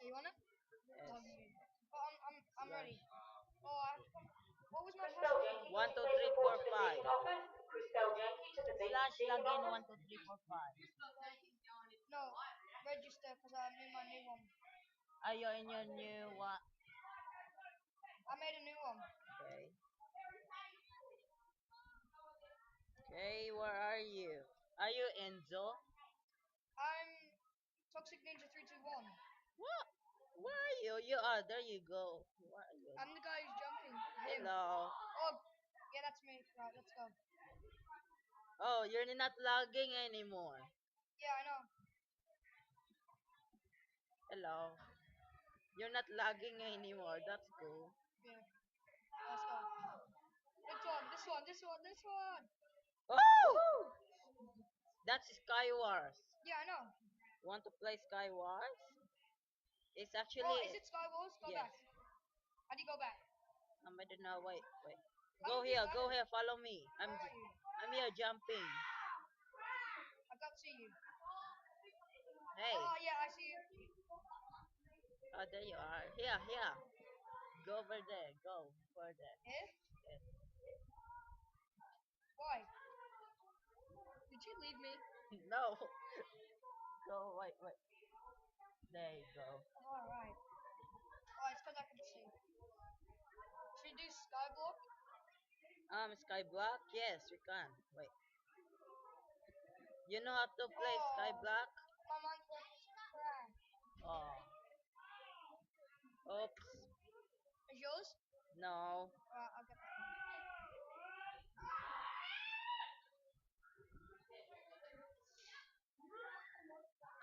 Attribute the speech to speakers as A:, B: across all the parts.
A: You want it?
B: Yes.
A: Oh, I'm ready. Oh, what was my
B: Crystal
A: password?
B: Yankee 1 2 3 4 5. Crystal Yankee to the main
C: Slash
B: station
C: login
B: office.
C: 1 2 3 4 5.
A: No, register because I made my new one.
C: Are you in your new one?
A: I made a new one.
C: Okay. Okay, where are you? Are you Enzo?
A: I'm Toxic Ninja 321.
C: What? Where are you? You are. There you go. Where are you?
A: I'm the guy who's jumping. Him.
C: Hello.
A: Oh, yeah, that's me. Right, let's go.
C: Oh, you're not logging anymore.
A: Yeah, I know.
C: Hello. You're not logging anymore. That's cool.
A: Yeah, let's go. This one.
C: Oh!
A: Woohoo!
C: That's Skywars.
A: Yeah, I know.
C: Want to play Skywars? It's
A: Oh,
C: actually
A: is it Sky Wars? Go
C: yes.
A: back. How do you go back?
C: I don't know. Wait.
A: How
C: Go
A: do you
C: here.
A: got
C: Go
A: it?
C: here. Follow me.
A: Where are you?
C: I'm here jumping.
A: I can't see you.
C: Hey.
A: Oh, yeah, I see you.
C: Oh, there you are. Here. Go over there. Go further.
A: Here?
C: Yes.
A: Why? Did you leave me?
C: No. Go. Wait. There you go.
A: Alright. Oh, it's because I can see. Should we do Skyblock?
C: Skyblock. Yes, we can. Wait. You know how to play
A: Oh,
C: Skyblock?
A: my Minecraft is crashed.
C: Oh. Oops.
A: Is yours?
C: No.
A: I'll get that one.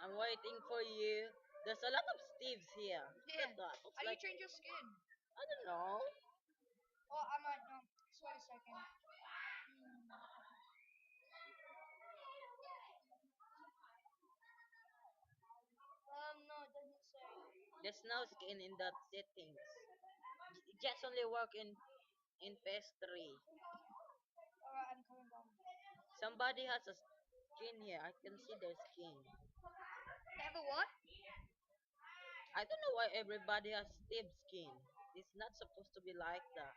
C: I'm waiting for you. There's a lot of Steves here. Look
A: Yeah.
C: at that. Looks
A: How do you
C: like
A: change your skin?
C: I don't know.
A: Oh, I might know. Just wait a second. No, it doesn't say.
C: There's no skin in that settings. It just only work in PS3.
A: Alright, I'm coming down.
C: Somebody has a skin here. I can see their skin.
A: They have a what?
C: I don't know why everybody has Steve skin. It's not supposed to be like that.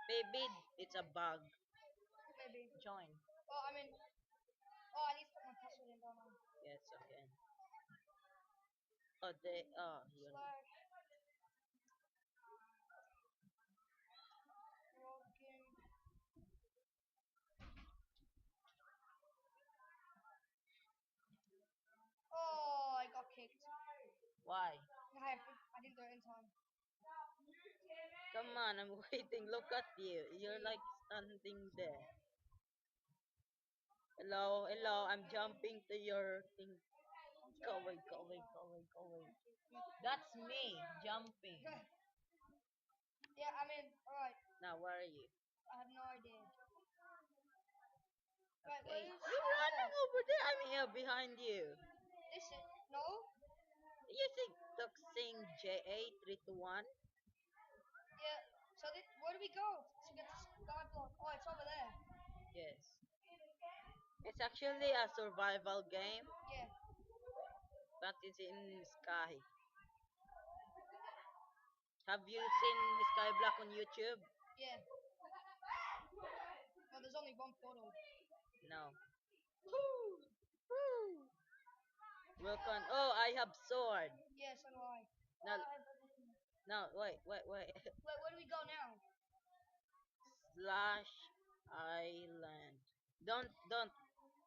C: Maybe it's a bug.
A: Maybe.
C: Join.
A: Oh, I mean. Oh, I need to put my password in, don't I?
C: Yes, okay. Oh, they. Oh, you.
A: Slash. Login. Oh, I got kicked.
C: Why?
A: I didn't do it in time.
C: Come on, I'm waiting. Look at you. You're like standing there. Hello. I'm jumping to your thing. Go away. That's me jumping.
A: Yeah, I mean, alright.
C: Now, where are you?
A: I have no idea. Right,
C: Hey,
A: where is
C: you're running
A: Skyblock?
C: over there. I'm here behind you.
A: This is. No?
C: You think Toxing JA321?
A: Yeah. So, where do we go to get to Skyblock? Oh, it's over there.
C: Yes. It's actually a survival game,
A: Yeah.
C: but it's in Sky. Have you seen Skyblock on YouTube?
A: Yeah. No, there's only one portal.
C: No. Woo! Welcome. Oh, I have sword.
A: Yeah, so do I.
C: No, no, wait.
A: Wait, where do we go now?
C: Slash island. Don't.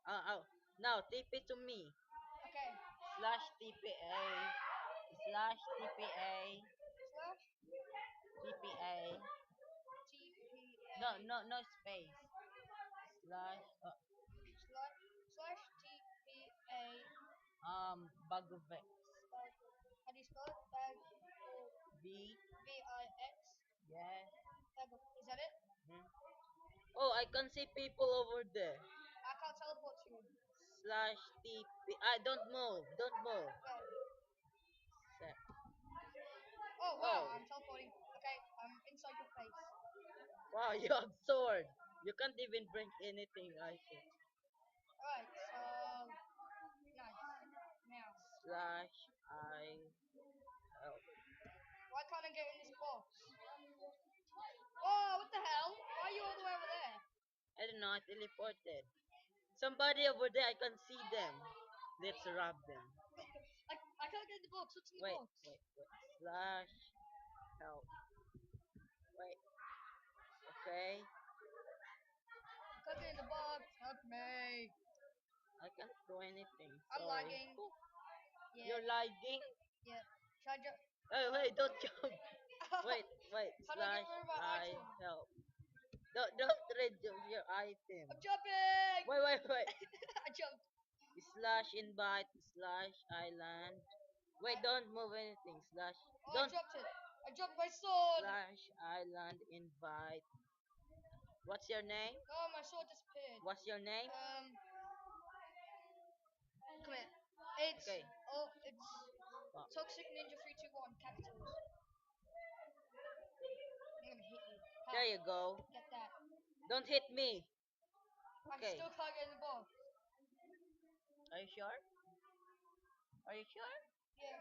C: Oh. Now, TP to me.
A: Okay.
C: Slash TPA. Slash TPA.
A: Slash
C: TPA.
A: TPA.
C: No space. Slash.
A: Slash TPA.
C: Bagovex.
A: How do you spell it? Bag.
C: V.
A: VIX.
C: Yes.
A: Is that it?
C: Hmm. Oh, I can see people over there.
A: I can't teleport to you.
C: Slash TP. Don't move.
A: Okay.
C: Set.
A: Oh wow,
C: Oh.
A: I'm teleporting. Okay, I'm inside your face.
C: Wow, you have sword. You can't even bring anything, I think.
A: Alright, so nice. Now.
C: Slash I don't know. I teleported. Somebody over there. I can see them. Let's rob them.
A: I can't get the box. What's in the
C: Wait,
A: box?
C: wait, wait. Slash help. Wait. Okay.
A: I can't get in the box. Help me.
C: I can't do anything.
A: I'm
C: Sorry.
A: lagging.
C: Oh,
A: Yeah.
C: you're lagging.
A: Yeah. Should I jump?
C: Oh wait, don't jump. Wait, wait.
A: How do I get
C: Slash
A: rid of my
C: I
A: item?
C: help. Don't reduce your item.
A: I'm jumping.
C: Wait.
A: I jumped.
C: Slash invite slash island. Wait, don't move anything. Slash
A: Oh, I
C: don't
A: dropped it. I dropped my sword.
C: slash island invite. What's your name?
A: Oh, my sword disappeared.
C: What's your name?
A: Come here. It's
C: Okay.
A: it's
C: Wow.
A: Toxic Ninja 321 capitals. I'm gonna hit you. Ha,
C: There you go.
A: get that.
C: Don't hit me.
A: I
C: Okay.
A: still can't get in the box.
C: Are you sure? Are you sure?
A: Yeah.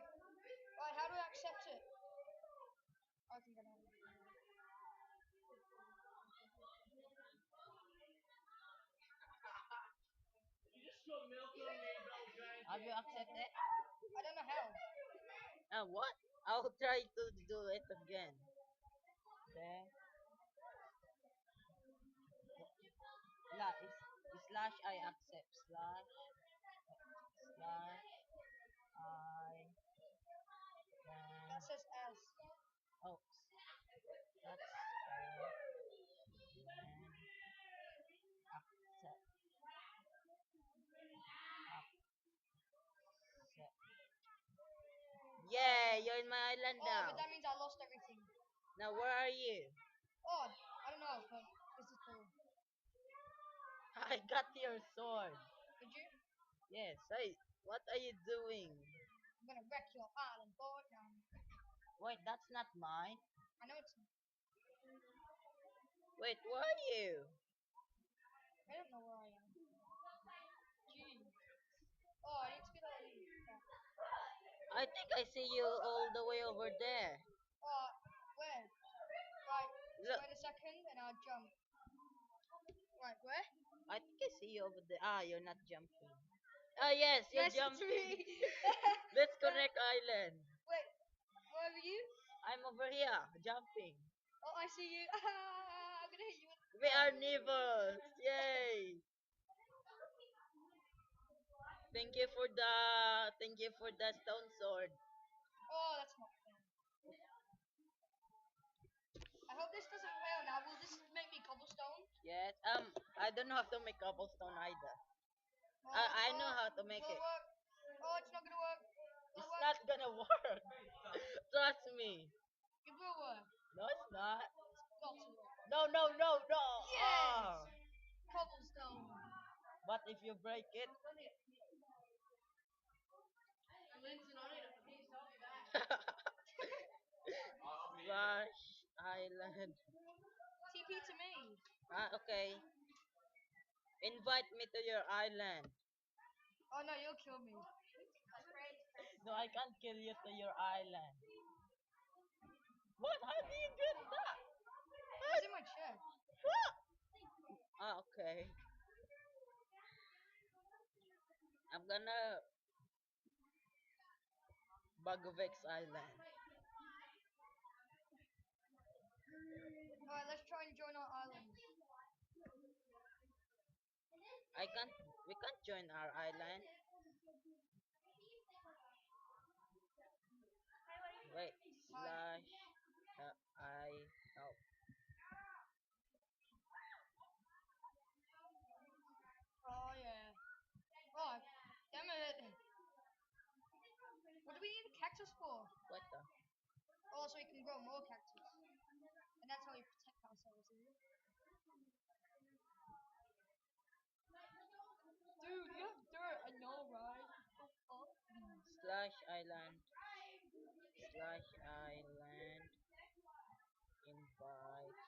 A: Right, how do I accept it? I can get out.
C: Have you accepted?
A: I don't know how.
C: What? I'll try to do it again. Okay. Slash I accept. Slash I
A: That says S.
C: oh that's accept. Yeah, you're in my island
A: Oh,
C: now.
A: but that means I lost everything.
C: Now where are you?
A: Oh, I don't know, but this is cool.
C: I got your sword.
A: Did you?
C: Yes. Hey, what are you doing?
A: I'm gonna wreck your island, boy. Now.
C: Wait, that's not mine.
A: I know it's.
C: Wait, where are you?
A: I don't know where I am. Gee. Oh, I need to get out of here. Yeah.
C: I think I see you all the way over there.
A: Oh, where? Right.
C: Look.
A: Wait a second, and I'll jump. Right, where?
C: I think I see you over there. Ah, you're not jumping. Ah, yes, you're
A: Yes, it's
C: jumping.
A: me.
C: Let's connect island.
A: Wait, where are you?
C: I'm over here, jumping.
A: Oh, I see you. I'm gonna hit you with.
C: We are neighbors. Yay! Thank you for the stone sword.
A: Oh, that's not fair. I hope this doesn't fail now. Will this make me cobblestone?
C: Yes. I don't know how to make cobblestone either.
A: Oh,
C: I know how to make
A: will
C: it.
A: Work? Oh, it's not gonna work. Will
C: It's
A: work?
C: not gonna work. Trust me.
A: It will work.
C: No, it's not.
A: It's got to work.
C: No.
A: Yes!
C: Ah.
A: Cobblestone.
C: What if you break it? Slash island.
A: TP to me.
C: Okay. Invite me to your island.
A: Oh no, you'll kill me.
C: No, I can't kill you to your island. What? How do you get that?
A: It's in my chest.
C: What? Ah, okay. I'm gonna Bagovex Island.
A: Alright, let's try and join our island.
C: I can't. We can't join our island. Wait. Slash. I help.
A: Oh yeah. Oh, damn it. What do we need a cactus for?
C: What the?
A: Oh, so we can grow more cactus. And that's how we protect ourselves, isn't it? Dude, you have dirt. I know, right? Oh.
C: Slash island. Slash island. Invite.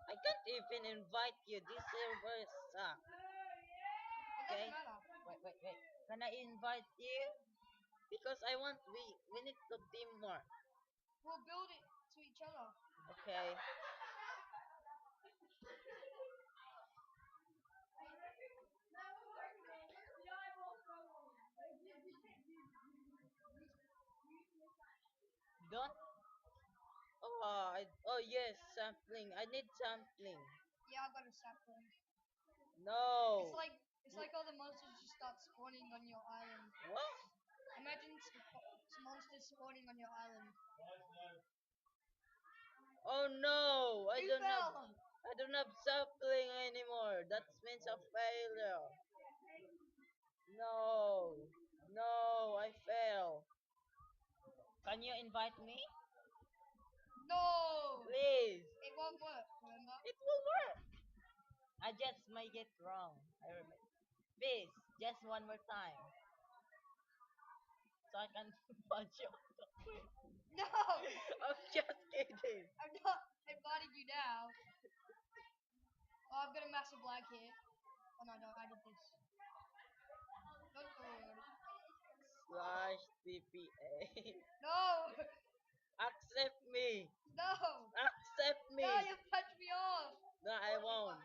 C: I can't even invite you. This server sucks.
A: It
C: Okay.
A: doesn't matter.
C: Wait. Can I invite you? Because we need to teamwork.
A: We'll build it to each other.
C: Okay. Don't. Oh yes, sampling. I need sampling.
A: Yeah, I got a sapling.
C: No.
A: It's like all the monsters just start spawning on your island.
C: What?
A: Imagine some monsters spawning on your island.
C: Oh no!
A: You fell.
C: I don't have sapling anymore. That means a failure. No. No, I fail. Can you invite me?
A: No.
C: Please.
A: It won't work. Remember?
C: It will work. I just make it wrong. I remember. Please, just one more time. So I can punch you.
A: No.
C: I'm just kidding.
A: I'm not inviting you now. Oh, I've got a massive lag here. Oh no, I don't. I did this. Don't worry.
C: Slash TPA.
A: No.
C: Accept me.
A: No.
C: Accept me.
A: No, you punched me off.
C: No, I won't.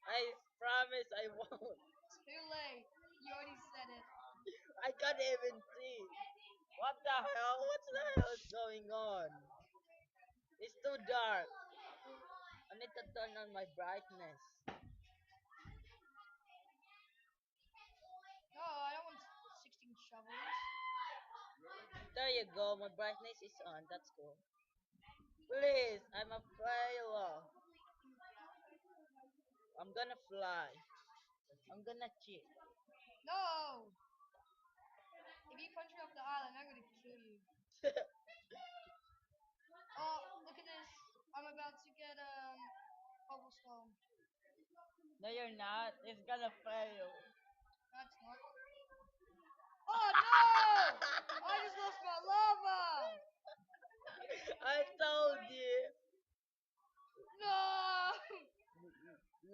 C: I promise I won't.
A: Too late. You already said it.
C: I can't even see. What the hell? What the hell is going on? It's too dark. I need to turn on my brightness.
A: No, I don't want 16 shovels.
C: There you go. My brightness is on. That's cool. Please, I'm a failure. I'm gonna fly. I'm gonna cheat.
A: No. If you punch me off the island, I'm gonna kill you. Oh, look at this. I'm about to get cobblestone.
C: No, you're not. It's gonna fail.
A: That's not. Oh no! I just lost my lava.
C: I told you.
A: No.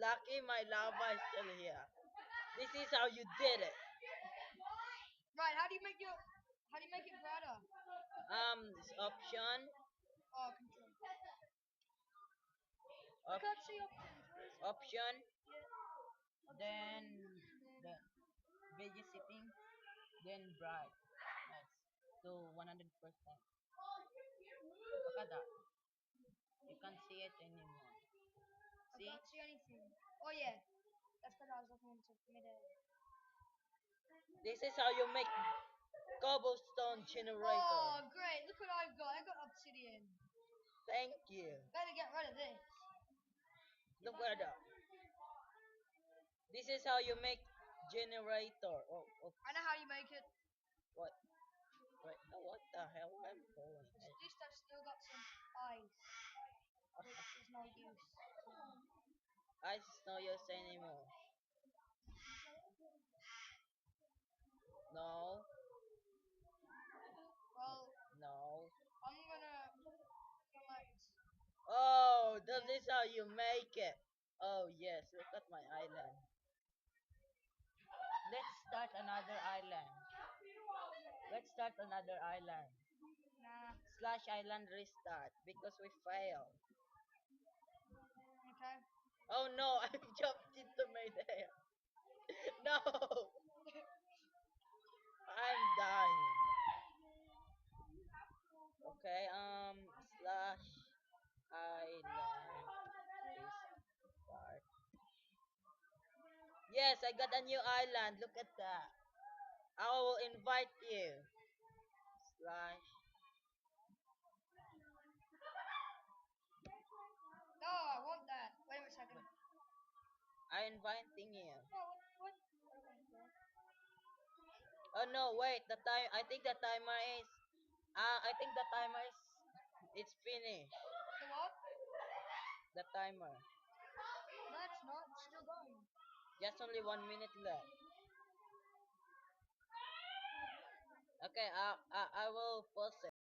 C: Lucky my lava is still here. This is how you did it.
A: Right. How do you make your? How do you make it brighter?
C: This option.
A: Oh, control. I
C: Op-
A: can't see options. Where is it?
C: option.
A: Yeah.
C: Then the video setting. Then bright. Yes. To 100%. Look at that. You can't see it anymore.
A: I
C: See?
A: can't see anything. Oh yeah. That's because I was looking into midair.
C: This is how you make cobblestone generator.
A: Oh great! Look what I've got. I got obsidian.
C: Thank you.
A: Better get rid of this.
C: Look at that. This is how you make generator. Oh,
A: I know how you make it.
C: what? Wait, no, what the hell? I'm falling.
A: At least I've still got some ice, which is no use.
C: Ice is no use anymore. No,
A: Well,
C: no.
A: I'm gonna collect.
C: Oh, this is how you make it. Oh, yes, look at my island. Let's start another island. Let's start another island.
A: Nah.
C: Slash island restart because we failed.
A: Okay.
C: Oh no, I jumped into midair. No, I'm dying. Okay, slash island restart. Yes, I got a new island. Look at that. I will invite you. Slash.
A: No, I want that. Wait a second.
C: I inviting you.
A: No, what?
C: Oh no, wait. The time. I think the timer is. I think the timer is. It's finished.
A: The what?
C: The timer.
A: No, it's not. It's still going.
C: Just only 1 minute left. Okay. I will pause it.